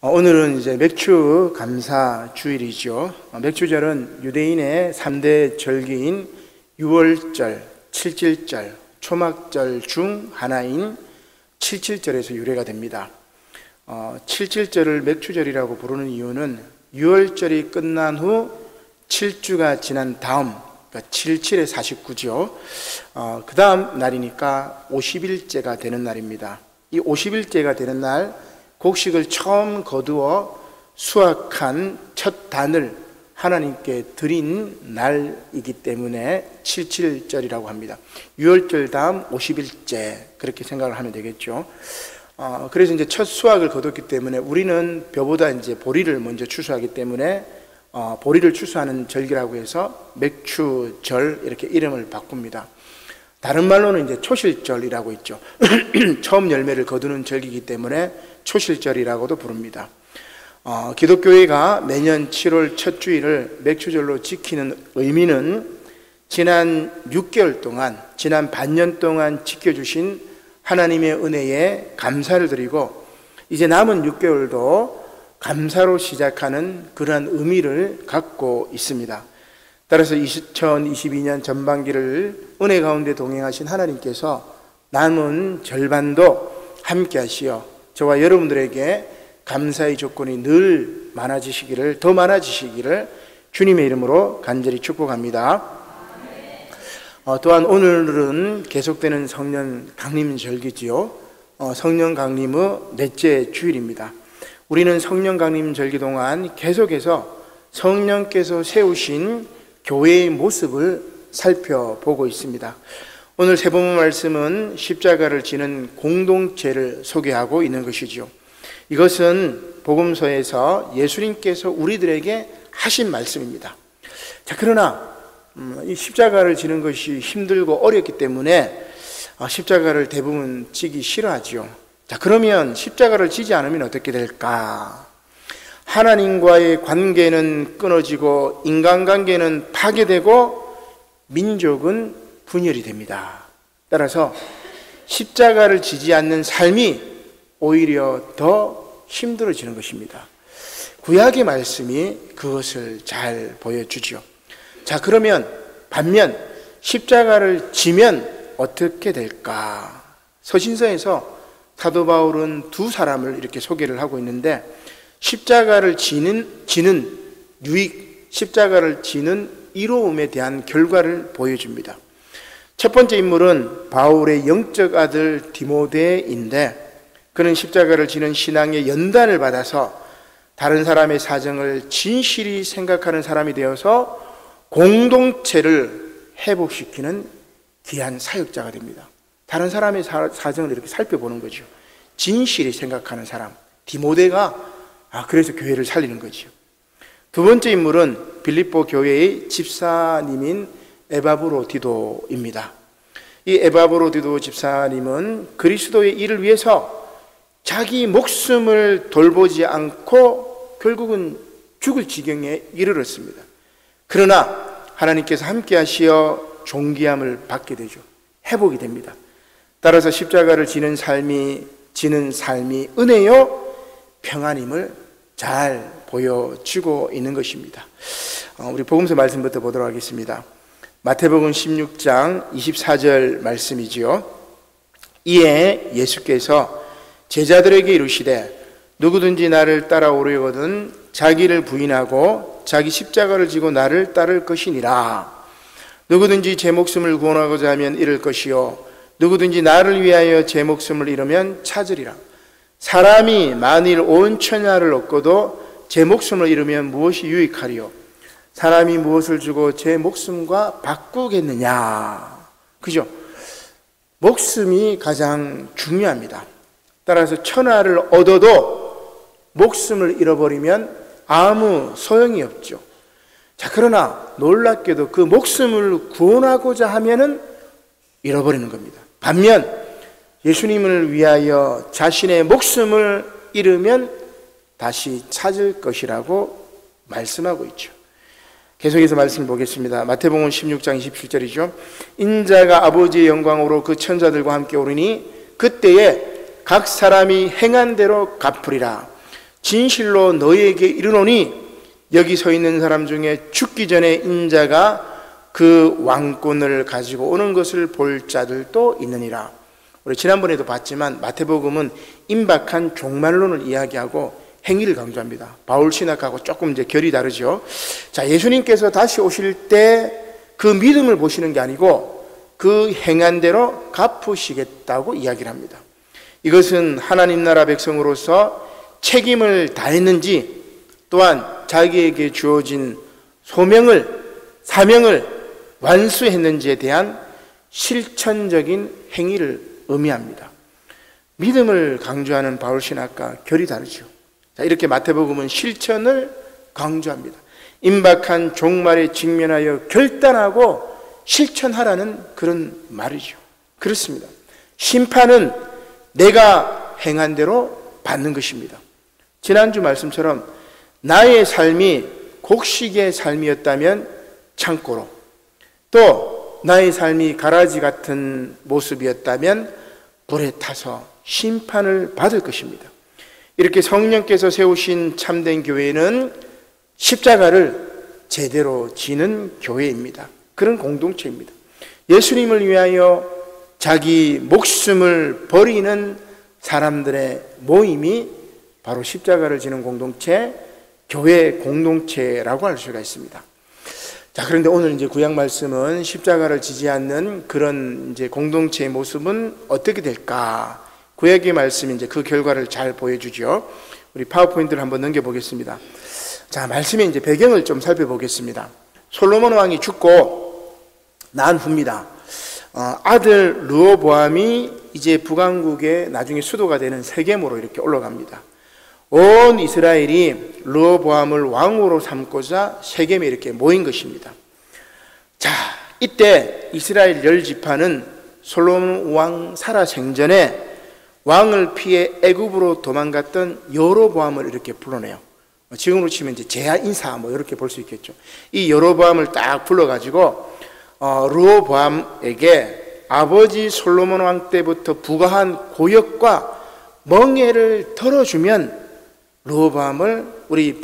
오늘은 이제 맥주 감사 주일이죠. 맥주절은 유대인의 3대 절기인 유월절, 칠칠절, 초막절 중 하나인 칠칠절에서 유래가 됩니다. 칠칠절을 맥주절이라고 부르는 이유는 유월절이 끝난 후 7주가 지난 다음, 그러니까 77에 49죠. 그 다음 날이니까 50일째가 되는 날입니다. 이 50일째가 되는 날 곡식을 처음 거두어 수확한 첫 단을 하나님께 드린 날이기 때문에 칠칠절이라고 합니다. 유월절 다음 50일째 그렇게 생각을 하면 되겠죠. 그래서 이제 첫 수확을 거뒀기 때문에 우리는 벼보다 이제 보리를 먼저 추수하기 때문에 보리를 추수하는 절기라고 해서 맥추절 이렇게 이름을 바꿉니다. 다른 말로는 이제 초실절이라고 있죠. 처음 열매를 거두는 절기이기 때문에 초실절이라고도 부릅니다. 기독교회가 매년 7월 첫 주일을 맥추절로 지키는 의미는 지난 6개월 동안, 지난 반년 동안 지켜주신 하나님의 은혜에 감사를 드리고 이제 남은 6개월도 감사로 시작하는 그러한 의미를 갖고 있습니다. 따라서 2022년 전반기를 은혜 가운데 동행하신 하나님께서 남은 절반도 함께 하시어 저와 여러분들에게 감사의 조건이 늘 더 많아지시기를 주님의 이름으로 간절히 축복합니다. 또한 오늘은 계속되는 성령 강림 절기지요. 성령 강림의 넷째 주일입니다. 우리는 성령 강림 절기 동안 계속해서 성령께서 세우신 교회의 모습을 살펴보고 있습니다. 오늘 세 번 말씀은 십자가를 지는 공동체를 소개하고 있는 것이죠. 이것은 복음서에서 예수님께서 우리들에게 하신 말씀입니다. 자, 그러나 이 십자가를 지는 것이 힘들고 어렵기 때문에 십자가를 대부분 지기 싫어하죠. 자, 그러면 십자가를 지지 않으면 어떻게 될까? 하나님과의 관계는 끊어지고 인간관계는 파괴되고 민족은 분열이 됩니다. 따라서 십자가를 지지 않는 삶이 오히려 더 힘들어지는 것입니다. 구약의 말씀이 그것을 잘 보여주죠. 자, 그러면 반면 십자가를 지면 어떻게 될까? 서신서에서 사도 바울은 두 사람을 이렇게 소개를 하고 있는데 십자가를 지는 유익, 십자가를 지는 이로움에 대한 결과를 보여줍니다. 첫 번째 인물은 바울의 영적 아들 디모데인데 그는 십자가를 지는 신앙의 연단을 받아서 다른 사람의 사정을 진실히 생각하는 사람이 되어서 공동체를 회복시키는 귀한 사역자가 됩니다. 다른 사람의 사정을 이렇게 살펴보는 거죠. 진실히 생각하는 사람, 디모데가 그래서 교회를 살리는 거죠. 두 번째 인물은 빌립보 교회의 집사님인 에바브로디도입니다. 이 에바브로디도 집사님은 그리스도의 일을 위해서 자기 목숨을 돌보지 않고 결국은 죽을 지경에 이르렀습니다. 그러나 하나님께서 함께 하시어 존귀함을 받게 되죠. 회복이 됩니다. 따라서 십자가를 지는 삶이 은혜요 평안임을 잘 보여주고 있는 것입니다. 우리 복음서 말씀부터 보도록 하겠습니다. 마태복음 16장 24절 말씀이지요. 이에 예수께서 제자들에게 이르시되 누구든지 나를 따라오려거든 자기를 부인하고 자기 십자가를 지고 나를 따를 것이니라. 누구든지 제 목숨을 구원하고자 하면 잃을 것이요 누구든지 나를 위하여 제 목숨을 잃으면 찾으리라. 사람이 만일 온 천하를 얻고도 제 목숨을 잃으면 무엇이 유익하리요? 사람이 무엇을 주고 제 목숨과 바꾸겠느냐? 그죠? 목숨이 가장 중요합니다. 따라서 천하를 얻어도 목숨을 잃어버리면 아무 소용이 없죠. 자, 그러나 놀랍게도 그 목숨을 구원하고자 하면은 잃어버리는 겁니다. 반면 예수님을 위하여 자신의 목숨을 잃으면 다시 찾을 것이라고 말씀하고 있죠. 계속해서 말씀을 보겠습니다. 마태복음 16장 27절이죠. 인자가 아버지의 영광으로 그 천사들과 함께 오르니 그때에 각 사람이 행한 대로 갚으리라. 진실로 너희에게 이르노니 여기 서 있는 사람 중에 죽기 전에 인자가 그 왕권을 가지고 오는 것을 볼 자들도 있느니라. 우리 지난번에도 봤지만 마태복음은 임박한 종말론을 이야기하고 행위를 강조합니다. 바울 신학하고 조금 이제 결이 다르죠. 자, 예수님께서 다시 오실 때 그 믿음을 보시는 게 아니고 그 행한 대로 갚으시겠다고 이야기를 합니다. 이것은 하나님 나라 백성으로서 책임을 다했는지 또한 자기에게 주어진 사명을 완수했는지에 대한 실천적인 행위를 의미합니다. 믿음을 강조하는 바울 신학과 결이 다르죠. 자, 이렇게 마태복음은 실천을 강조합니다. 임박한 종말에 직면하여 결단하고 실천하라는 그런 말이죠. 그렇습니다. 심판은 내가 행한 대로 받는 것입니다. 지난주 말씀처럼 나의 삶이 곡식의 삶이었다면 창고로, 또 나의 삶이 가라지 같은 모습이었다면 불에 타서 심판을 받을 것입니다. 이렇게 성령께서 세우신 참된 교회는 십자가를 제대로 지는 교회입니다. 그런 공동체입니다. 예수님을 위하여 자기 목숨을 버리는 사람들의 모임이 바로 십자가를 지는 공동체, 교회 공동체라고 할 수가 있습니다. 자, 그런데 오늘 이제 구약 말씀은 십자가를 지지 않는 그런 이제 공동체의 모습은 어떻게 될까? 구약의 말씀이 이제 그 결과를 잘 보여주죠. 우리 파워포인트를 한번 넘겨보겠습니다. 자, 말씀의 이제 배경을 좀 살펴보겠습니다. 솔로몬 왕이 죽고 난 후입니다. 아들 르호보암이 이제 북왕국의 나중에 수도가 되는 세겜으로 이렇게 올라갑니다. 온 이스라엘이 르호보암을 왕으로 삼고자 세겜에 이렇게 모인 것입니다. 자, 이때 이스라엘 10지파는 솔로몬 왕 살아 생전에 왕을 피해 애굽으로 도망갔던 여로보암을 이렇게 불러내요. 지금으로 치면 이제 제야 인사 뭐 이렇게 볼 수 있겠죠. 이 여로보암을 딱 불러가지고 르호보암에게 아버지 솔로몬 왕 때부터 부과한 고역과 멍에를 덜어주면 르호보암을 우리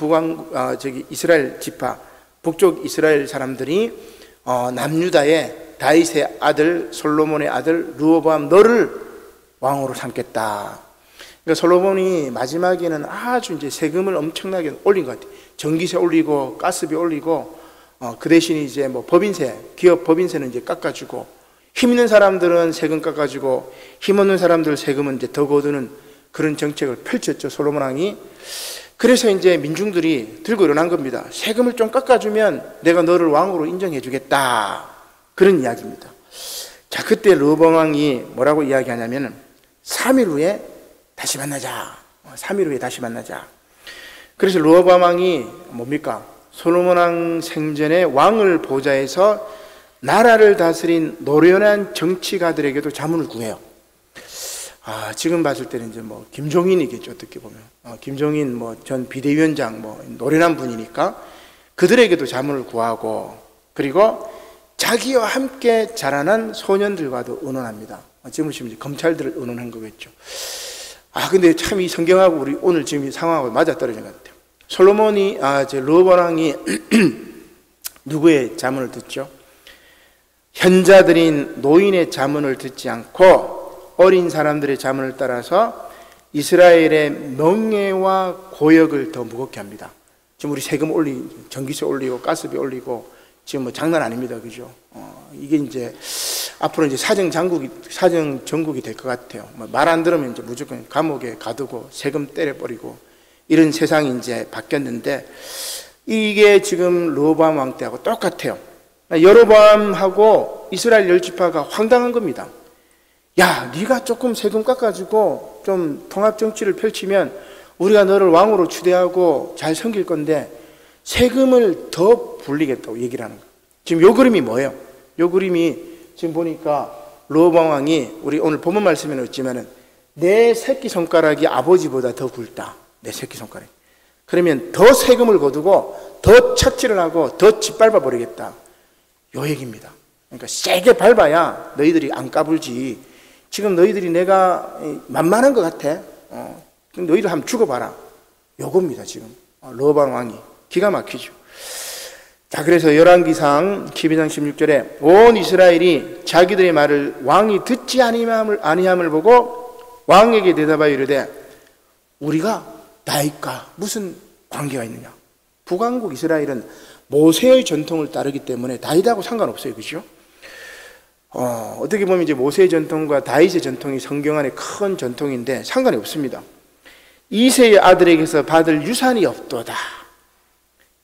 이스라엘 지파 북쪽 이스라엘 사람들이 남유다의 다윗의 아들 솔로몬의 아들 르호보암 너를 왕으로 삼겠다. 그러니까 솔로몬이 마지막에는 아주 이제 세금을 엄청나게 올린 것 같아요. 전기세 올리고 가스비 올리고 그 대신 이제 뭐 법인세, 기업 법인세는 이제 깎아주고 힘 있는 사람들은 세금 깎아주고 힘 없는 사람들 세금은 이제 더 거두는 그런 정책을 펼쳤죠, 솔로몬 왕이. 그래서 이제 민중들이 들고 일어난 겁니다. 세금을 좀 깎아주면 내가 너를 왕으로 인정해주겠다. 그런 이야기입니다. 자, 그때 르호보암 왕이 뭐라고 이야기하냐면 3일 후에 다시 만나자. 3일 후에 다시 만나자. 그래서 르호보암 왕이 뭡니까? 솔로몬 왕 생전에 왕을 보좌해서 나라를 다스린 노련한 정치가들에게도 자문을 구해요. 지금 봤을 때는 이제 뭐 김종인이겠죠, 어떻게 보면. 김종인 뭐 전 비대위원장 뭐 노련한 분이니까 그들에게도 자문을 구하고, 그리고 자기와 함께 자라난 소년들과도 의논합니다. 지금 보시면 검찰들을 의논한 거겠죠. 근데 참 이 성경하고 우리 오늘 지금 이 상황하고 맞아떨어진 것 같아요. 솔로몬이, 르호보암 왕이 누구의 자문을 듣죠? 현자들인 노인의 자문을 듣지 않고 어린 사람들의 자문을 따라서 이스라엘의 명예와 고역을 더 무겁게 합니다. 지금 우리 세금 전기세 올리고 가스비 올리고 지금 뭐 장난 아닙니다, 그죠? 이게 이제 앞으로 이제 사정 전국이 될 것 같아요. 말 안 들으면 이제 무조건 감옥에 가두고 세금 때려버리고 이런 세상이 이제 바뀌었는데, 이게 지금 르호보암 왕 때하고 똑같아요. 여로보암하고 이스라엘 10지파가 황당한 겁니다. 야, 네가 조금 세금 깎아주고 좀 통합 정치를 펼치면 우리가 너를 왕으로 추대하고 잘 섬길 건데 세금을 더 불리겠다고 얘기를 하는 거예요. 지금 요 그림이 뭐예요? 요 그림이 지금 보니까 르호보암 왕이, 우리 오늘 본문 말씀에는 없지만은 내 새끼손가락이 아버지보다 더 굵다. 내 새끼손가락이. 그러면 더 세금을 거두고 더 착취를 하고 더 짓밟아 버리겠다. 요 얘기입니다. 그러니까 세게 밟아야 너희들이 안 까불지. 지금 너희들이 내가 만만한 것 같아. 너희들 한번 죽어봐라. 요겁니다. 지금 르호보암 왕이 기가 막히죠. 자, 그래서 열왕기상 12장 16절에 온 이스라엘이 자기들의 말을 왕이 듣지 아니함을 보고 왕에게 대답하여 이르되 우리가 나이까 무슨 관계가 있느냐. 북왕국 이스라엘은 모세의 전통을 따르기 때문에 다윗하고 상관없어요. 그죠? 어떻게 보면 이제 모세의 전통과 다윗의 전통이 성경 안에 큰 전통인데 상관이 없습니다. 이새의 아들에게서 받을 유산이 없도다.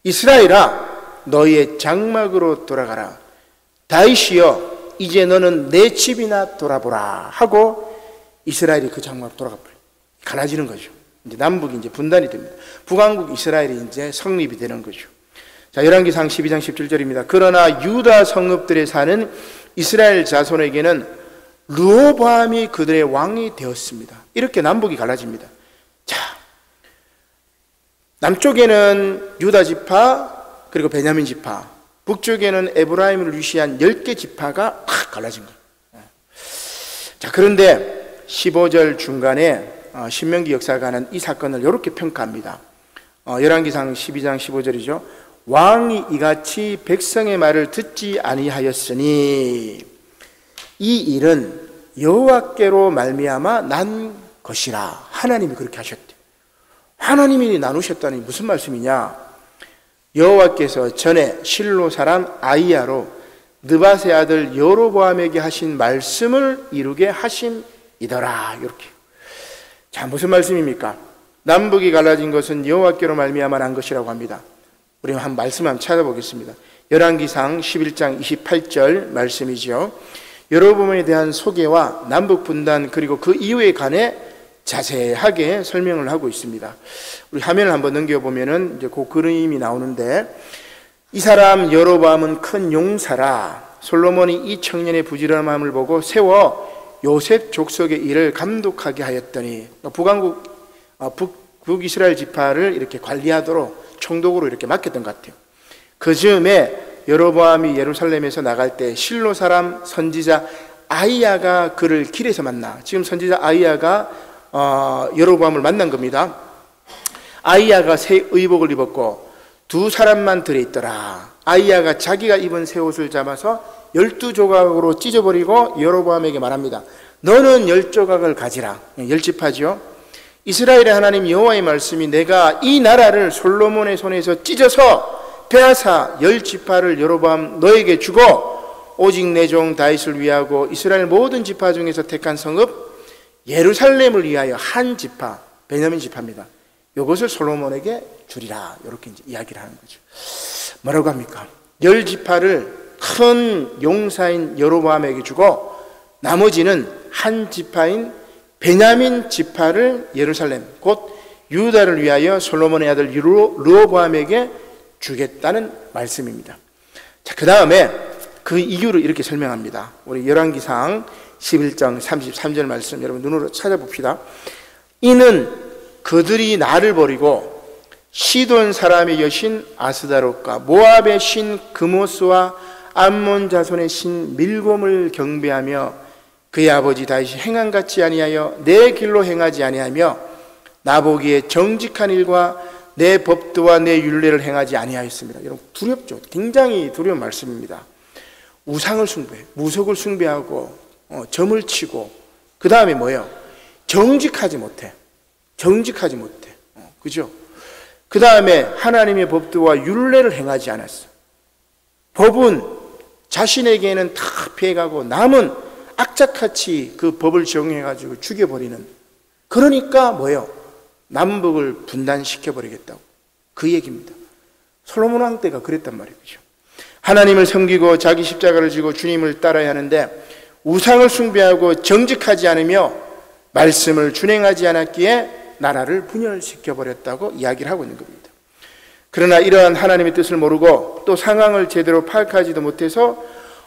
이스라엘아 너희의 장막으로 돌아가라. 다윗이여 이제 너는 내 집이나 돌아보라 하고 이스라엘이 그 장막으로 돌아가버려요. 갈라지는 거죠. 이제 남북이 이제 분단이 됩니다. 북왕국 이스라엘이 이제 성립이 되는 거죠. 자, 열왕기상 12장 17절입니다. 그러나 유다 성읍들에 사는 이스라엘 자손에게는 르호보암이 그들의 왕이 되었습니다. 이렇게 남북이 갈라집니다. 자, 남쪽에는 유다 지파 그리고 베냐민 지파, 북쪽에는 에브라임을 위시한 10개 지파가 탁 갈라진 거예요. 자, 그런데 15절 중간에 신명기 역사가는 이 사건을 이렇게 평가합니다. 열왕기상 12장 15절이죠. 왕이 이같이 백성의 말을 듣지 아니하였으니 이 일은 여호와께로 말미암아 난 것이라. 하나님이 그렇게 하셨대요. 하나님이 나누셨다니 무슨 말씀이냐. 여호와께서 전에 실로 사람 아이야로 느밧의 아들 여로보암에게 하신 말씀을 이루게 하심이더라. 이렇게. 자, 무슨 말씀입니까? 남북이 갈라진 것은 여호와께로 말미암아 난 것이라고 합니다. 우리 한 말씀 한번 찾아보겠습니다. 열왕기상 11장 28절 말씀이죠. 여로보암에 대한 소개와 남북 분단 그리고 그 이후에 관해 자세하게 설명을 하고 있습니다. 우리 화면을 한번 넘겨보면은 이제 그 그림이 나오는데 이 사람 여로보암은 큰 용사라. 솔로몬이 이 청년의 부지런함을 보고 세워 요셉 족속의 일을 감독하게 하였더니 북왕국 북이스라엘 지파를 이렇게 관리하도록 총독으로 이렇게 맡겼던 것 같아요. 그 즈음에 여로보암이 예루살렘에서 나갈 때 실로 사람 선지자 아이야가 그를 길에서 만나. 지금 선지자 아이야가 여로보암을 만난 겁니다. 아이야가 새 의복을 입었고 두 사람만 들어있더라. 아이야가 자기가 입은 새 옷을 잡아서 12조각으로 찢어버리고 여로보암에게 말합니다. 너는 10조각을 가지라. 10지파죠. 이스라엘의 하나님 여호와의 말씀이 내가 이 나라를 솔로몬의 손에서 찢어서 빼앗아 10지파를 여로보암 너에게 주고 오직 내 종 다윗을 위하고 이스라엘 모든 지파 중에서 택한 성읍 예루살렘을 위하여 한 지파, 베냐민 지파입니다. 이것을 솔로몬에게 주리라. 이렇게 이제 이야기를 하는 거죠. 뭐라고 합니까? 10지파를 큰 용사인 여로보암에게 주고 나머지는 한 지파인 베냐민 지파를 예루살렘 곧 유다를 위하여 솔로몬의 아들 르호보암에게 주겠다는 말씀입니다. 자, 그 다음에 그 이유를 이렇게 설명합니다. 우리 열왕기상 11장 33절 말씀 여러분 눈으로 찾아봅시다. 이는 그들이 나를 버리고 시돈 사람의 여신 아스다롯과 모압의 신 그모스와 암몬 자손의 신 밀곰을 경배하며 그의 아버지 다윗이 행한 같이 아니하여 내 길로 행하지 아니하며 나보기에 정직한 일과 내 법도와 내 율례를 행하지 아니하였습니다. 여러분 두렵죠? 굉장히 두려운 말씀입니다. 우상을 숭배, 무속을 숭배하고 점을 치고 그 다음에 뭐예요? 정직하지 못해. 그죠? 그 다음에 하나님의 법도와 율례를 행하지 않았어. 법은 자신에게는 다 피해가고 남은 악착같이 그 법을 적용해가지고 죽여버리는. 그러니까 뭐예요? 남북을 분단시켜버리겠다고. 그 얘기입니다. 솔로몬 왕 때가 그랬단 말이죠. 하나님을 섬기고 자기 십자가를 지고 주님을 따라야 하는데 우상을 숭배하고 정직하지 않으며 말씀을 준행하지 않았기에 나라를 분열시켜버렸다고 이야기를 하고 있는 겁니다. 그러나 이러한 하나님의 뜻을 모르고 또 상황을 제대로 파악하지도 못해서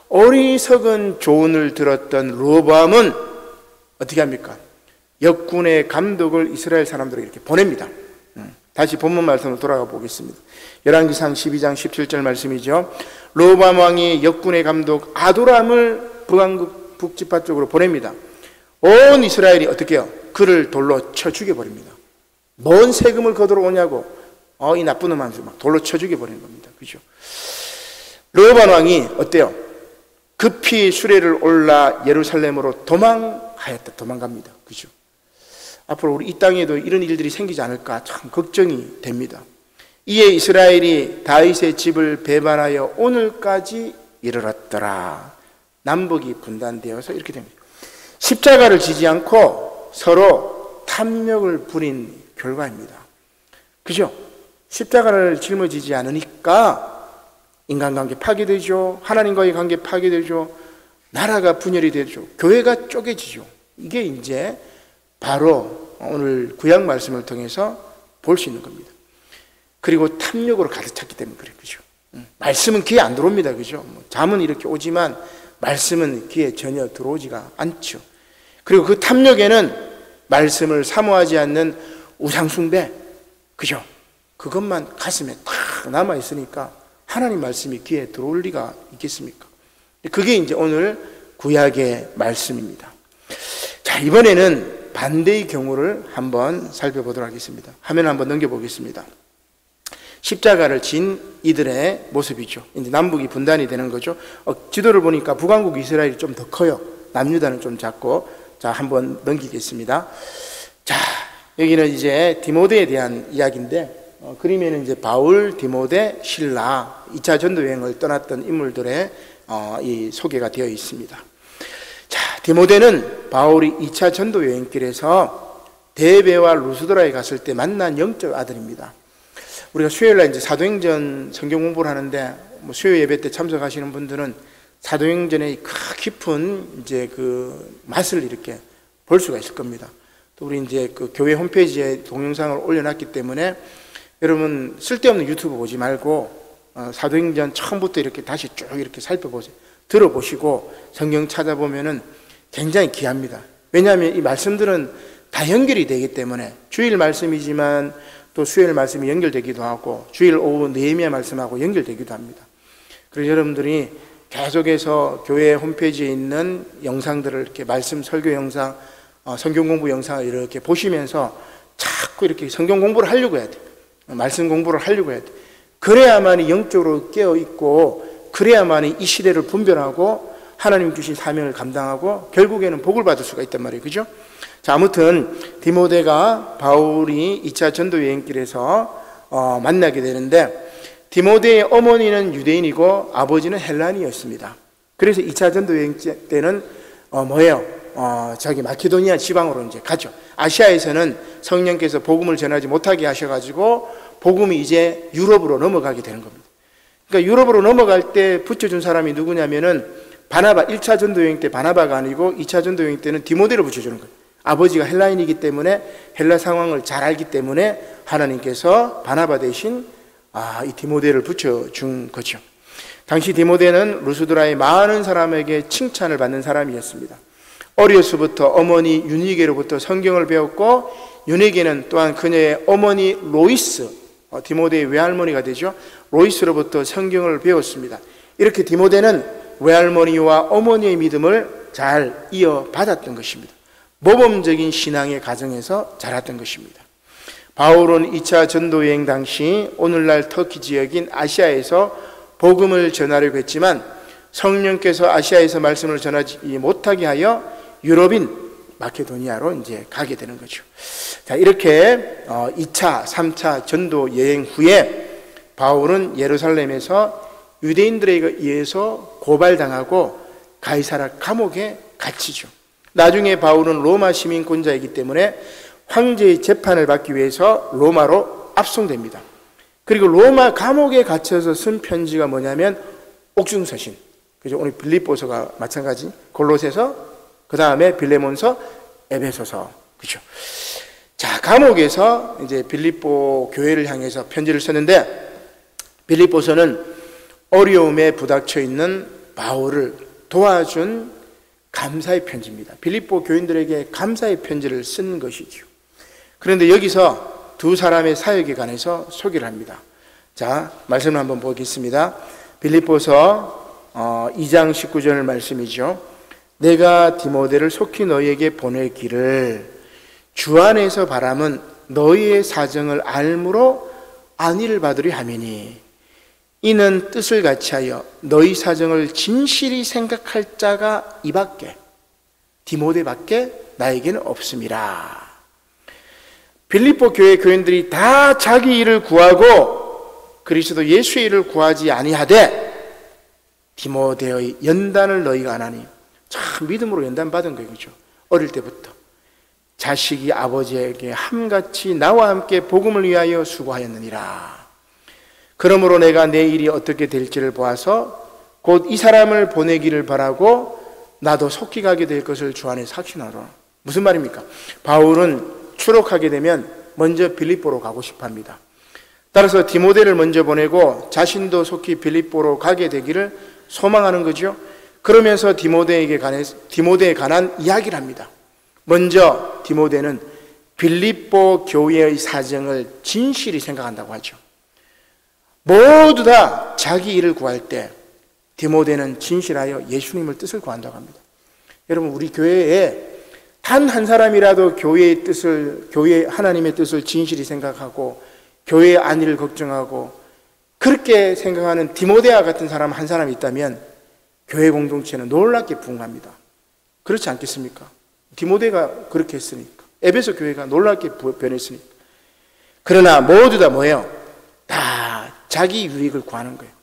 어리석은 조언을 들었던 르호보암은 어떻게 합니까? 역군의 감독을 이스라엘 사람들에게 이렇게 보냅니다. 다시 본문 말씀으로 돌아가 보겠습니다. 열왕기상 12장 17절 말씀이죠. 르호보암 왕이 역군의 감독 아도람을 북왕국 북지파 쪽으로 보냅니다. 온 이스라엘이 어떻게 해요? 그를 돌로 쳐 죽여버립니다. 뭔 세금을 거두러 오냐고 이 나쁜 놈 하면서 막 돌로 쳐 죽여버리는 겁니다. 그죠? 르호보암 왕이 어때요? 급히 수레를 올라 예루살렘으로 도망갑니다. 그죠? 앞으로 우리 이 땅에도 이런 일들이 생기지 않을까 참 걱정이 됩니다. 이에 이스라엘이 다윗의 집을 배반하여 오늘까지 이르렀더라. 남북이 분단되어서 이렇게 됩니다. 십자가를 지지 않고 서로 탐욕을 부린 결과입니다. 그죠? 십자가를 짊어지지 않으니까 인간관계 파괴되죠. 하나님과의 관계 파괴되죠. 나라가 분열이 되죠. 교회가 쪼개지죠. 이게 이제 바로 오늘 구약 말씀을 통해서 볼 수 있는 겁니다. 그리고 탐욕으로 가득 찼기 때문에 그래요. 그죠? 말씀은 귀에 안 들어옵니다. 그죠? 잠은 이렇게 오지만 말씀은 귀에 전혀 들어오지가 않죠. 그리고 그 탐욕에는 말씀을 사모하지 않는 우상숭배, 그죠? 그것만 가슴에 탁 남아있으니까 하나님 말씀이 귀에 들어올 리가 있겠습니까? 그게 이제 오늘 구약의 말씀입니다. 자, 이번에는 반대의 경우를 한번 살펴보도록 하겠습니다. 화면 한번 넘겨보겠습니다. 십자가를 진 이들의 모습이죠. 이제 남북이 분단이 되는 거죠. 지도를 보니까 북왕국 이스라엘이 좀 더 커요. 남유다는 좀 작고. 자, 한번 넘기겠습니다. 자, 여기는 이제 디모데에 대한 이야기인데, 그림에는 이제 바울, 디모데, 실라 2차 전도 여행을 떠났던 인물들의 이 소개가 되어 있습니다. 자, 디모데는 바울이 2차 전도 여행길에서 데베와 루스드라에 갔을 때 만난 영적 아들입니다. 우리가 수요일날 이제 사도행전 성경 공부를 하는데, 수요 예배 때 참석하시는 분들은 사도행전의 깊은 이제 그 맛을 이렇게 볼 수가 있을 겁니다. 또 우리 이제 그 교회 홈페이지에 동영상을 올려놨기 때문에 여러분 쓸데없는 유튜브 보지 말고 사도행전 처음부터 이렇게 다시 쭉 이렇게 살펴보세요. 들어보시고 성경 찾아보면은 굉장히 귀합니다. 왜냐하면 이 말씀들은 다 연결이 되기 때문에 주일 말씀이지만 또 수요일 말씀이 연결되기도 하고 주일 오후 느헤미야 말씀하고 연결되기도 합니다. 그래서 여러분들이 계속해서 교회 홈페이지에 있는 영상들을 이렇게 말씀 설교 영상, 성경 공부 영상을 이렇게 보시면서 자꾸 이렇게 성경 공부를 하려고 해야 돼요. 말씀 공부를 하려고 해야 돼요. 그래야만이 영적으로 깨어있고 그래야만이 이 시대를 분별하고 하나님 주신 사명을 감당하고 결국에는 복을 받을 수가 있단 말이에요. 그죠? 자, 아무튼 디모데가 바울이 2차 전도 여행길에서 만나게 되는데, 디모데의 어머니는 유대인이고 아버지는 헬라인이었습니다. 그래서 2차 전도 여행 때는 저기 마케도니아 지방으로 이제 가죠. 아시아에서는 성령께서 복음을 전하지 못하게 하셔가지고 복음이 이제 유럽으로 넘어가게 되는 겁니다. 그러니까 유럽으로 넘어갈 때 붙여준 사람이 누구냐면은 바나바, 1차 전도 여행 때 바나바가 아니고 2차 전도 여행 때는 디모데를 붙여주는 거예요. 아버지가 헬라인이기 때문에 헬라 상황을 잘 알기 때문에 하나님께서 바나바 대신 이 디모데를 붙여준 거죠. 당시 디모데는 루스드라의 많은 사람에게 칭찬을 받는 사람이었습니다. 어려서부터 어머니 유니게로부터 성경을 배웠고, 유니게는 또한 그녀의 어머니 로이스, 디모데의 외할머니가 되죠. 로이스로부터 성경을 배웠습니다. 이렇게 디모데는 외할머니와 어머니의 믿음을 잘 이어받았던 것입니다. 모범적인 신앙의 가정에서 자랐던 것입니다. 바울은 2차 전도여행 당시 오늘날 터키 지역인 아시아에서 복음을 전하려고 했지만 성령께서 아시아에서 말씀을 전하지 못하게 하여 유럽인 마케도니아로 이제 가게 되는 거죠. 자, 이렇게 2차, 3차 전도 여행 후에 바울은 예루살렘에서 유대인들에 의해서 고발당하고 가이사라 감옥에 갇히죠. 나중에 바울은 로마 시민권자이기 때문에 황제의 재판을 받기 위해서 로마로 압송됩니다. 그리고 로마 감옥에 갇혀서 쓴 편지가 뭐냐면 옥중서신, 그죠? 오늘 빌립보서가 마찬가지, 골로새서, 그 다음에 빌레몬서, 에베소서, 그죠? 자, 감옥에서 이제 빌립보 교회를 향해서 편지를 썼는데, 빌립보서는 어려움에 부닥쳐 있는 바울을 도와준 감사의 편지입니다. 빌립보 교인들에게 감사의 편지를 쓴 것이죠. 그런데 여기서 두 사람의 사역에 관해서 소개를 합니다. 자, 말씀을 한번 보겠습니다. 빌립보서 2장 19절 말씀이죠. 내가 디모데를 속히 너희에게 보내기를 주 안에서 바람은 너희의 사정을 알므로 안위를 받으려 함이니 이는 뜻을 같이하여 너희 사정을 진실히 생각할 자가 이밖에 디모데밖에 나에게는 없음이라. 빌립보 교회 교인들이 다 자기 일을 구하고 그리스도 예수의 일을 구하지 아니하되 디모데의 연단을 너희가 안 하니. 참 믿음으로 연단 받은 거예요, 그죠? 어릴 때부터 자식이 아버지에게 함같이 나와 함께 복음을 위하여 수고하였느니라. 그러므로 내가 내 일이 어떻게 될지를 보아서 곧 이 사람을 보내기를 바라고 나도 속히 가게 될 것을 주 안에 확신하노라. 무슨 말입니까? 바울은 추록하게 되면 먼저 빌립보로 가고 싶어 합니다. 따라서 디모데를 먼저 보내고 자신도 속히 빌립보로 가게 되기를 소망하는 거죠. 그러면서 디모데에 관한 이야기를 합니다. 먼저 디모데는 빌립보 교회의 사정을 진실히 생각한다고 하죠. 모두 다 자기 일을 구할 때 디모데는 진실하여 예수님의 뜻을 구한다고 합니다. 여러분, 우리 교회에 단 한 사람이라도 교회의 뜻을, 교회 하나님의 뜻을 진실히 생각하고 교회의 안위를 걱정하고 그렇게 생각하는 디모데와 같은 사람 한 사람 있다면 교회 공동체는 놀랍게 부흥합니다. 그렇지 않겠습니까? 디모데가 그렇게 했으니까, 에베소 교회가 놀랍게 변했으니까. 그러나 모두 다 뭐예요? 다 자기 유익을 구하는 거예요.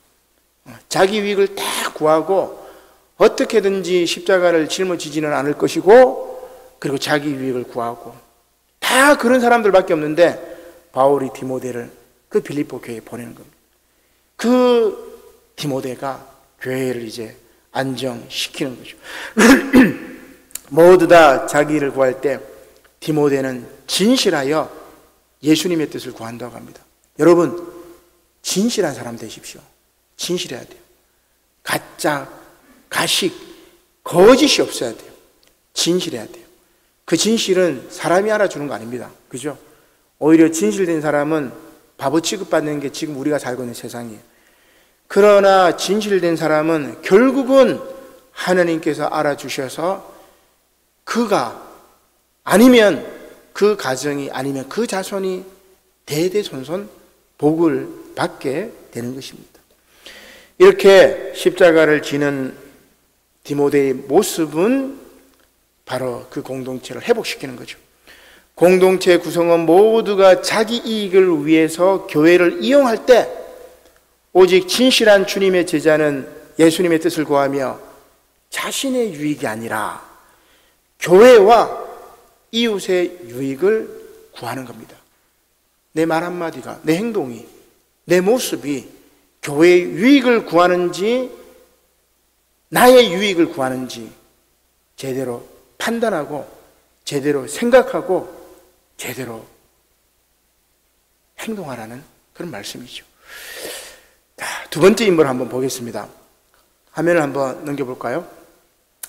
자기 유익을 다 구하고 어떻게든지 십자가를 짊어지지는 않을 것이고, 그리고 자기 유익을 구하고, 다 그런 사람들밖에 없는데 바울이 디모데를 그 빌립보 교회에 보내는 겁니다. 그 디모데가 교회를 이제 안정시키는 거죠. 모두 다 자기 일을 구할 때 디모데는 진실하여 예수님의 뜻을 구한다고 합니다. 여러분, 진실한 사람 되십시오. 진실해야 돼요. 가짜, 가식, 거짓이 없어야 돼요. 진실해야 돼요. 그 진실은 사람이 알아주는 거 아닙니다. 그죠? 오히려 진실된 사람은 바보 취급받는 게 지금 우리가 살고 있는 세상이에요. 그러나 진실된 사람은 결국은 하나님께서 알아주셔서 그가 아니면 그 가정이 아니면 그 자손이 대대손손 복을 받게 되는 것입니다. 이렇게 십자가를 지는 디모데의 모습은 바로 그 공동체를 회복시키는 거죠. 공동체 구성원 모두가 자기 이익을 위해서 교회를 이용할 때 오직 진실한 주님의 제자는 예수님의 뜻을 구하며 자신의 유익이 아니라 교회와 이웃의 유익을 구하는 겁니다. 내 말 한마디가, 내 행동이, 내 모습이 교회의 유익을 구하는지 나의 유익을 구하는지 제대로 판단하고 제대로 생각하고 제대로 행동하라는 그런 말씀이죠. 자, 두 번째 인물 한번 보겠습니다. 화면을 한번 넘겨볼까요?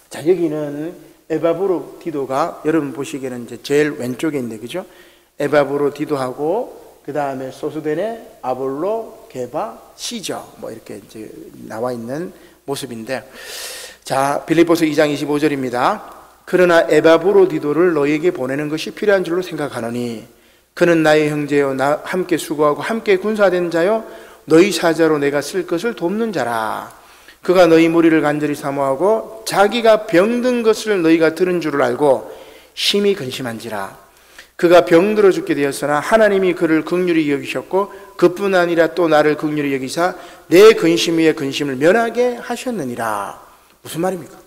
자, 여기는 에바브로 디도가 여러분 보시기에는 이제 제일 왼쪽에 있는데, 그죠? 에바브로 디도하고 그 다음에 소스데네, 아볼로, 게바, 시저 뭐 이렇게 이제 나와 있는 모습인데, 자, 빌립보서 2장 25절입니다. 그러나 에바브로 디도를 너희에게 보내는 것이 필요한 줄로 생각하노니 그는 나의 형제요 나 함께 수고하고 함께 군사된 자요 너희 사자로 내가 쓸 것을 돕는 자라. 그가 너희 무리를 간절히 사모하고 자기가 병든 것을 너희가 들은 줄을 알고 심히 근심한지라. 그가 병들어 죽게 되었으나 하나님이 그를 긍휼히 여기셨고 그뿐 아니라 또 나를 긍휼히 여기사 내 근심 위에 근심을 면하게 하셨느니라. 무슨 말입니까?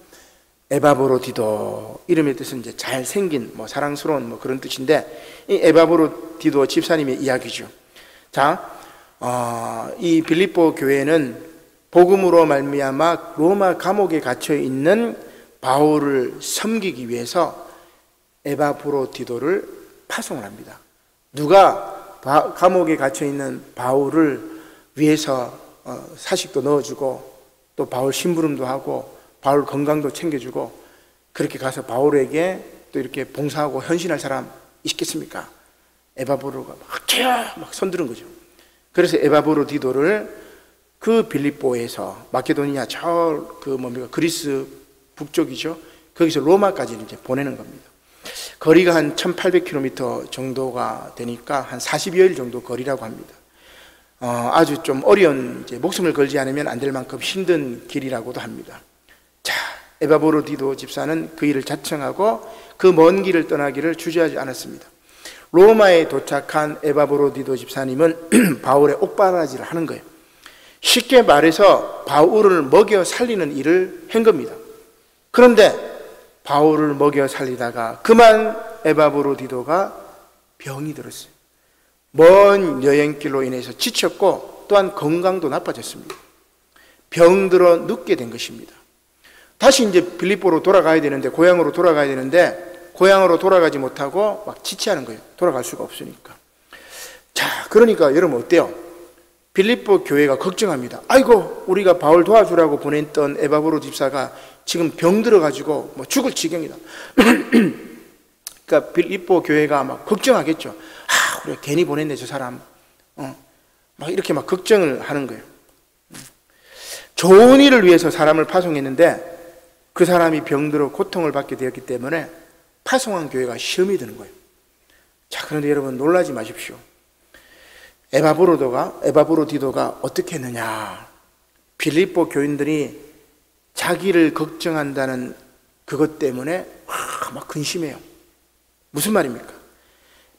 에바브로 디도, 이름의 뜻은 이제 잘생긴, 뭐 사랑스러운 뭐 그런 뜻인데, 이 에바브로 디도 집사님의 이야기죠. 자, 이 빌립보 교회는 복음으로 말미암아 로마 감옥에 갇혀 있는 바울을 섬기기 위해서 에바브로 디도를 파송을 합니다. 누가 감옥에 갇혀 있는 바울을 위해서 사식도 넣어주고 또 바울 심부름도 하고 바울 건강도 챙겨주고 그렇게 가서 바울에게 또 이렇게 봉사하고 헌신할 사람 있겠습니까? 에바브로가 막 손드는 거죠. 그래서 에바브로 디도를 그 빌립보에서 마케도니아 그리스 북쪽이죠. 거기서 로마까지 이제 보내는 겁니다. 거리가 한 1800km 정도가 되니까 한 40여일 정도 거리라고 합니다. 아주 좀 어려운, 이제 목숨을 걸지 않으면 안 될 만큼 힘든 길이라고도 합니다. 자, 에바브로디도 집사는 그 일을 자청하고 그 먼 길을 떠나기를 주저하지 않았습니다. 로마에 도착한 에바브로디도 집사님은 바울의 옥바라지를 하는 거예요. 쉽게 말해서 바울을 먹여 살리는 일을 한 겁니다. 그런데 바울을 먹여 살리다가 그만 에바브로디도가 병이 들었어요. 먼 여행길로 인해서 지쳤고 또한 건강도 나빠졌습니다. 병들어 눕게 된 것입니다. 다시 이제 빌립보로 돌아가야 되는데, 고향으로 돌아가야 되는데 고향으로 돌아가지 못하고 막 지체하는 거예요. 돌아갈 수가 없으니까. 자, 그러니까 여러분 어때요? 빌립보 교회가 걱정합니다. 아이고, 우리가 바울 도와주라고 보냈던 에바브로 집사가 지금 병 들어가지고 뭐 죽을 지경이다. 그러니까 빌립보 교회가 막 걱정하겠죠. 우리가 괜히 보냈네, 저 사람. 막 이렇게 막 걱정을 하는 거예요. 좋은 일을 위해서 사람을 파송했는데 그 사람이 병들어 고통을 받게 되었기 때문에 파송한 교회가 시험이 드는 거예요. 자, 그런데 여러분 놀라지 마십시오. 에바브로디도가 어떻게 했느냐? 빌립보 교인들이 자기를 걱정한다는 그것 때문에 막 근심해요. 무슨 말입니까?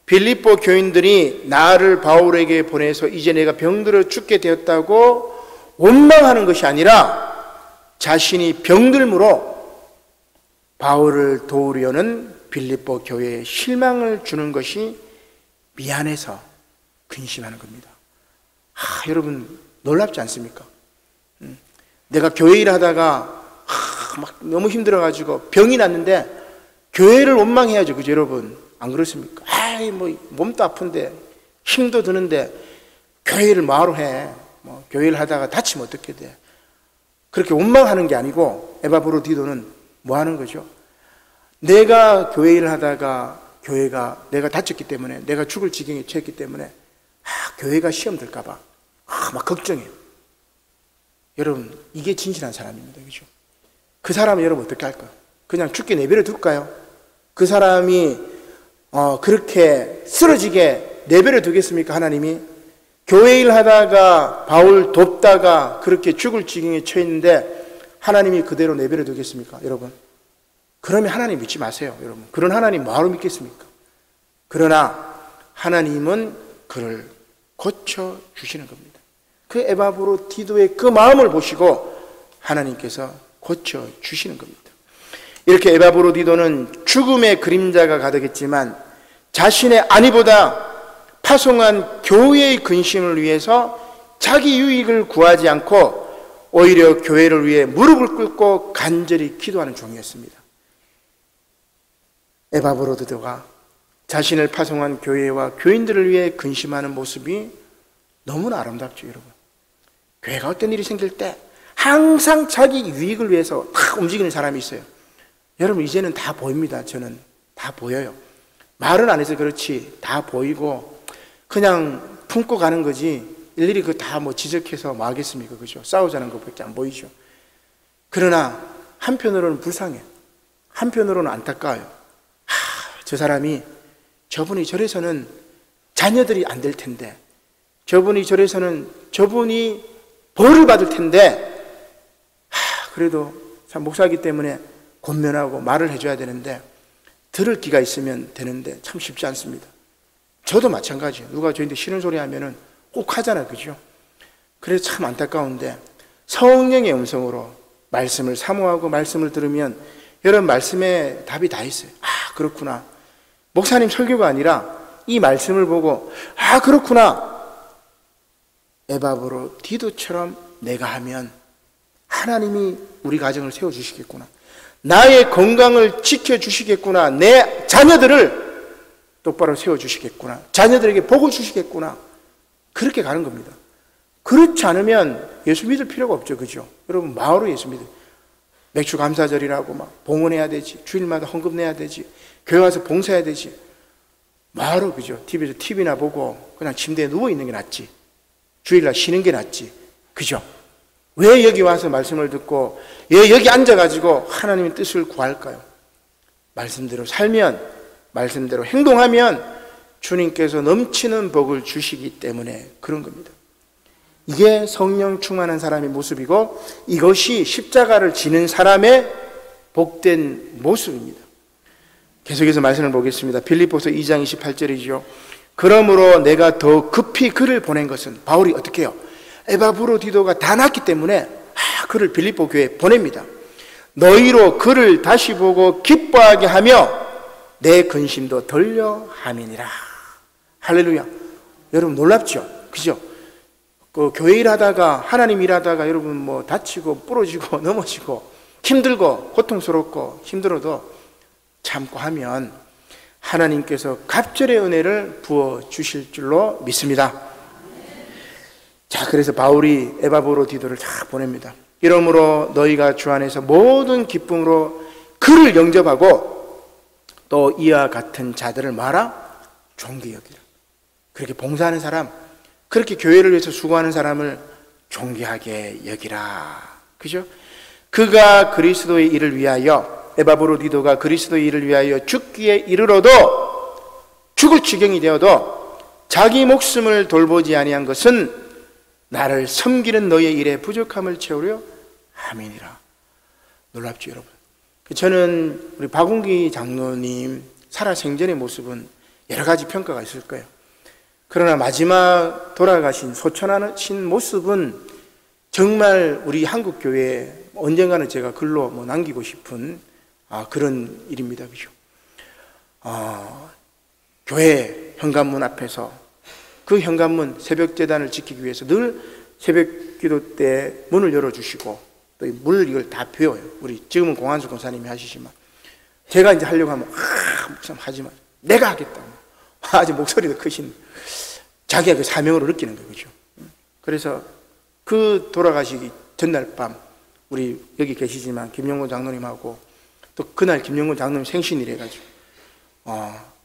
빌립보 교인들이 나를 바울에게 보내서 이제 내가 병들어 죽게 되었다고 원망하는 것이 아니라 자신이 병들므로 바울을 도우려는 빌립보 교회에 실망을 주는 것이 미안해서 근심하는 겁니다. 여러분 놀랍지 않습니까? 내가 교회 일 하다가 막 너무 힘들어가지고 병이 났는데 교회를 원망해야죠. 그죠 여러분? 안 그렇습니까? 뭐 몸도 아픈데 힘도 드는데 교회를 뭐하러 해? 뭐 교회를 하다가 다치면 어떻게 돼? 그렇게 원망하는 게 아니고 에바브로디도는 뭐 하는 거죠? 내가 교회 일을 하다가 교회가 내가 다쳤기 때문에, 내가 죽을 지경에 처했기 때문에 교회가 시험 들까봐 막 걱정해요. 여러분 이게 진실한 사람입니다. 그죠? 그 사람은 여러분 어떻게 할까요? 그냥 죽게 내버려 둘까요? 그 사람이 그렇게 쓰러지게 내버려 두겠습니까? 하나님이 교회 일 하다가 바울 돕다가 그렇게 죽을 지경에 처했는데 하나님이 그대로 내버려 두겠습니까? 여러분, 그러면 하나님 믿지 마세요. 여러분, 그런 하나님 뭐하러 믿겠습니까? 그러나 하나님은 그를 고쳐주시는 겁니다. 그 에바브로디도의 그 마음을 보시고 하나님께서 고쳐주시는 겁니다. 이렇게 에바브로디도는 죽음의 그림자가 가득했지만 자신의 안위보다 파송한 교회의 근심을 위해서 자기 유익을 구하지 않고 오히려 교회를 위해 무릎을 꿇고 간절히 기도하는 종이었습니다. 에바브로디도가 자신을 파송한 교회와 교인들을 위해 근심하는 모습이 너무나 아름답죠. 여러분, 교회가 어떤 일이 생길 때 항상 자기 유익을 위해서 다 움직이는 사람이 있어요. 여러분 이제는 다 보입니다. 저는 다 보여요. 말은 안 해서 그렇지 다 보이고 그냥 품고 가는 거지 일일이 그 다 뭐 지적해서 뭐 하겠습니까? 그죠? 싸우자는 것밖에 안 보이죠. 그러나 한편으로는 불쌍해, 한편으로는 안타까워요. 저 사람이 저분이 저래서는 자녀들이 안 될 텐데, 저분이 저래서는 저분이 벌을 받을 텐데, 그래도 참 목사이기 때문에 권면하고 말을 해줘야 되는데 들을 기가 있으면 되는데 참 쉽지 않습니다. 저도 마찬가지예요. 누가 저한테 싫은 소리 하면은 꼭 하잖아요. 그죠? 그래서 참 안타까운데 성령의 음성으로 말씀을 사모하고 말씀을 들으면 여러분 말씀에 답이 다 있어요. 그렇구나. 목사님 설교가 아니라 이 말씀을 보고 그렇구나. 에바브로디도처럼 내가 하면 하나님이 우리 가정을 세워주시겠구나. 나의 건강을 지켜주시겠구나. 내 자녀들을 똑바로 세워주시겠구나. 자녀들에게 복을 주시겠구나. 그렇게 가는 겁니다. 그렇지 않으면 예수 믿을 필요가 없죠. 그죠? 여러분 마으로 예수 믿어요. 맥주 감사절이라고 막 봉헌해야 되지, 주일마다 헌금 내야 되지, 교회 와서 봉사해야 되지. 마으로, 그죠? TV에서 TV나 보고 그냥 침대에 누워있는 게 낫지, 주일날 쉬는 게 낫지. 그죠? 왜 여기 와서 말씀을 듣고 왜 여기 앉아가지고 하나님의 뜻을 구할까요? 말씀대로 살면 말씀대로 행동하면 주님께서 넘치는 복을 주시기 때문에 그런 겁니다. 이게 성령 충만한 사람의 모습이고 이것이 십자가를 지는 사람의 복된 모습입니다. 계속해서 말씀을 보겠습니다. 빌립보서 2장 28절이죠. 그러므로 내가 더 급히 그를 보낸 것은, 바울이 어떻게 해요? 에바브로디도가 다 났기 때문에 그를 빌립보 교회에 보냅니다. 너희로 그를 다시 보고 기뻐하게 하며 내 근심도 덜려 함이니라. 할렐루야. 여러분 놀랍죠? 그죠? 그 교회 일하다가, 하나님 일하다가 여러분 뭐 다치고 부러지고 넘어지고 힘들고 고통스럽고 힘들어도 참고 하면 하나님께서 갑절의 은혜를 부어 주실 줄로 믿습니다. 자, 그래서 바울이 에바브로디도를 다 보냅니다. 이러므로 너희가 주 안에서 모든 기쁨으로 그를 영접하고 또 이와 같은 자들을 말아 존귀 여기라. 그렇게 봉사하는 사람, 그렇게 교회를 위해서 수고하는 사람을 존귀하게 여기라. 그죠? 그가 그리스도의 일을 위하여, 에바브로디도가 그리스도의 일을 위하여 죽기에 이르러도, 죽을 지경이 되어도 자기 목숨을 돌보지 아니한 것은 나를 섬기는 너의 일에 부족함을 채우려 함이니라. 놀랍죠, 여러분? 저는 우리 박운기 장로님 살아생전의 모습은 여러 가지 평가가 있을 거예요. 그러나 마지막 돌아가신 소천하신 모습은 정말 우리 한국교회에 언젠가는 제가 글로 남기고 싶은 그런 일입니다. 그죠? 교회 현관문 앞에서 그 현관문 새벽재단을 지키기 위해서 늘 새벽 기도 때 문을 열어주시고 또 물 이걸 다 비워요. 우리 지금은 공한수 권사님이 하시지만 제가 이제 하려고 하면 목사님 하지만 내가 하겠다. 아주 목소리도 크신 자기가 그 사명으로 느끼는 거예요. 그죠? 그래서 그 돌아가시기 전날 밤 우리 여기 계시지만 김영곤 장로님하고 또 그날 김영곤 장로님 생신이래 가지고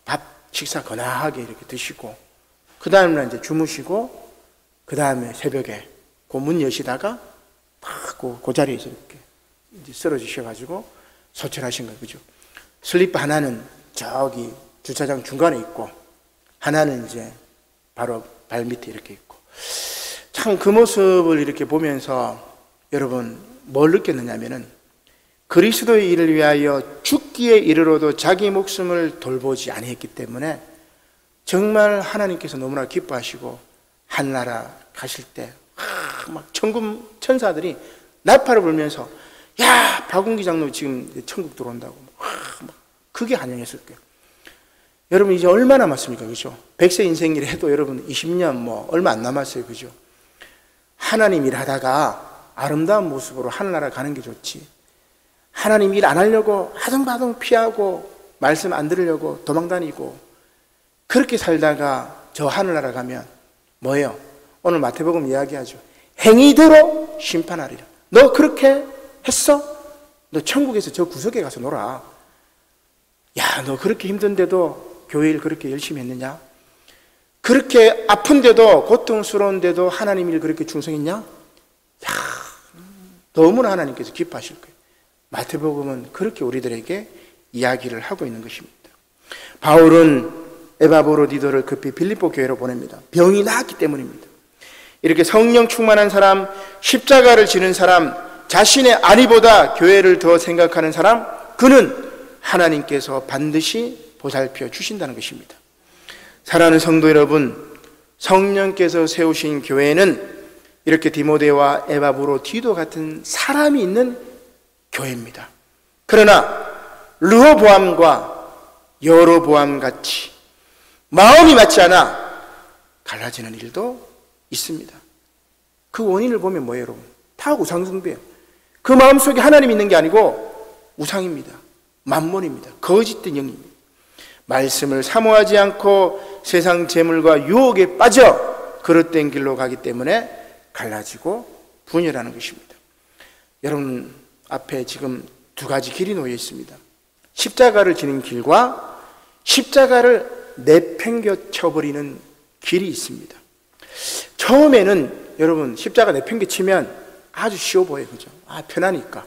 밥 식사 거나하게 이렇게 드시고 그 다음날 이제 주무시고 그 다음에 새벽에 그 문 여시다가 그 자리에서 이렇게 이제 쓰러지셔가지고 소천하신 거예요. 그죠? 슬리퍼 하나는 저기 주차장 중간에 있고 하나는 이제 바로 발 밑에 이렇게 있고 참 그 모습을 이렇게 보면서 여러분 뭘 느꼈느냐면은 그리스도의 일을 위하여 죽기에 이르러도 자기 목숨을 돌보지 아니했기 때문에 정말 하나님께서 너무나 기뻐하시고 하늘나라 가실 때 막 천군 천사들이 날파를 불면서 야 박운기 장로 지금 천국 들어온다고 막 그게 환영했을 거예요. 여러분 이제 얼마 남았습니까? 그죠? 100세 인생이라 해도 여러분 20년 얼마 안 남았어요. 그죠? 하나님 일하다가 아름다운 모습으로 하늘나라 가는 게 좋지. 하나님 일 안 하려고 하등바등 피하고 말씀 안 들으려고 도망다니고 그렇게 살다가 저 하늘나라 가면 뭐예요? 오늘 마태복음 이야기하죠. 행위대로 심판하리라. 너 그렇게 했어? 너 천국에서 저 구석에 가서 놀아. 야, 너 그렇게 힘든데도 교회 일 그렇게 열심히 했느냐? 그렇게 아픈데도 고통스러운데도 하나님 일 그렇게 충성했냐? 야, 너무나 하나님께서 기뻐하실 거예요. 마태복음은 그렇게 우리들에게 이야기를 하고 있는 것입니다. 바울은 에바브로디도를 급히 빌립보 교회로 보냅니다. 병이 나았기 때문입니다. 이렇게 성령 충만한 사람, 십자가를 지는 사람, 자신의 안위보다 교회를 더 생각하는 사람, 그는 하나님께서 반드시 보살펴 주신다는 것입니다. 사랑하는 성도 여러분, 성령께서 세우신 교회는 이렇게 디모데와 에바브로디도 같은 사람이 있는 교회입니다. 그러나 르호보암과 여로보암 같이 마음이 맞지 않아 갈라지는 일도 있습니다. 그 원인을 보면 뭐예요, 여러분? 다 우상숭배예요. 그 마음속에 하나님이 있는 게 아니고 우상입니다. 만몬입니다. 거짓된 영입니다. 말씀을 사모하지 않고 세상 재물과 유혹에 빠져 그릇된 길로 가기 때문에 갈라지고 분열하는 것입니다. 여러분 앞에 지금 두 가지 길이 놓여 있습니다. 십자가를 지는 길과 십자가를 내팽겨쳐버리는 길이 있습니다. 처음에는 여러분 십자가 내팽개치면 아주 쉬워 보여요. 그죠? 편하니까.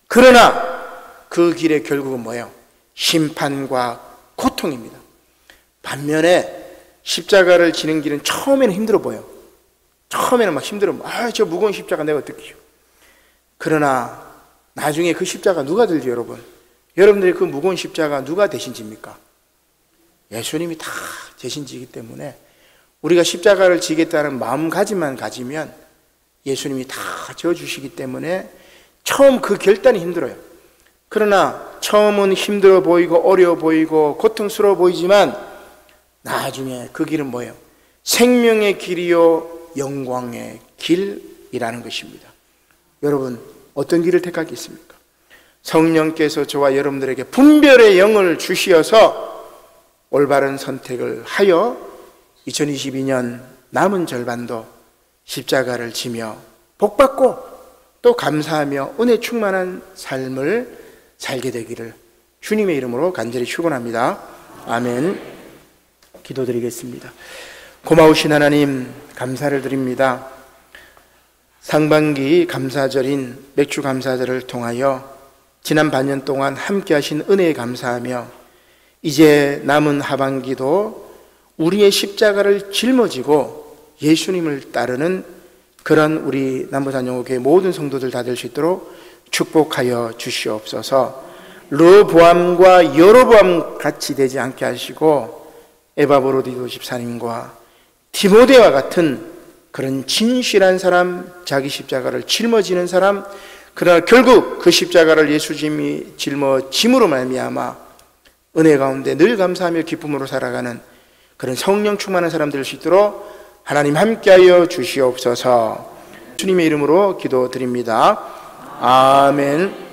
그러나 그 길의 결국은 뭐예요? 심판과 고통입니다. 반면에 십자가를 지는 길은 처음에는 힘들어 보여. 처음에는 막 힘들어. 저 무거운 십자가 내가 어떻게 해요? 그러나 나중에 그 십자가 누가 들지 여러분? 여러분들이 그 무거운 십자가 누가 대신 집니까? 예수님이 다 대신 지기 때문에 우리가 십자가를 지겠다는 마음가짐만 가지면 예수님이 다 져주시기 때문에 처음 그 결단이 힘들어요. 그러나 처음은 힘들어 보이고 어려워 보이고 고통스러워 보이지만 나중에 그 길은 뭐예요? 생명의 길이요 영광의 길이라는 것입니다. 여러분 어떤 길을 택하겠습니까? 성령께서 저와 여러분들에게 분별의 영을 주시어서 올바른 선택을 하여 2022년 남은 절반도 십자가를 지며 복받고 또 감사하며 은혜 충만한 삶을 살게 되기를 주님의 이름으로 간절히 축원합니다. 아멘. 기도드리겠습니다. 고마우신 하나님 감사를 드립니다. 상반기 감사절인 맥주 감사절을 통하여 지난 반년 동안 함께 하신 은혜에 감사하며 이제 남은 하반기도 우리의 십자가를 짊어지고 예수님을 따르는 그런 우리 남부산영호교회 모든 성도들 다 될 수 있도록 축복하여 주시옵소서. 르보암과 여로보암 같이 되지 않게 하시고 에바브로디도 집사님과 디모데와 같은 그런 진실한 사람, 자기 십자가를 짊어지는 사람, 그러나 결국 그 십자가를 예수님이 짊어짐으로 말미암아 은혜 가운데 늘 감사하며 기쁨으로 살아가는 그런 성령 충만한 사람 될 수 있도록 하나님 함께하여 주시옵소서. 주님의 이름으로 기도드립니다. 아멘.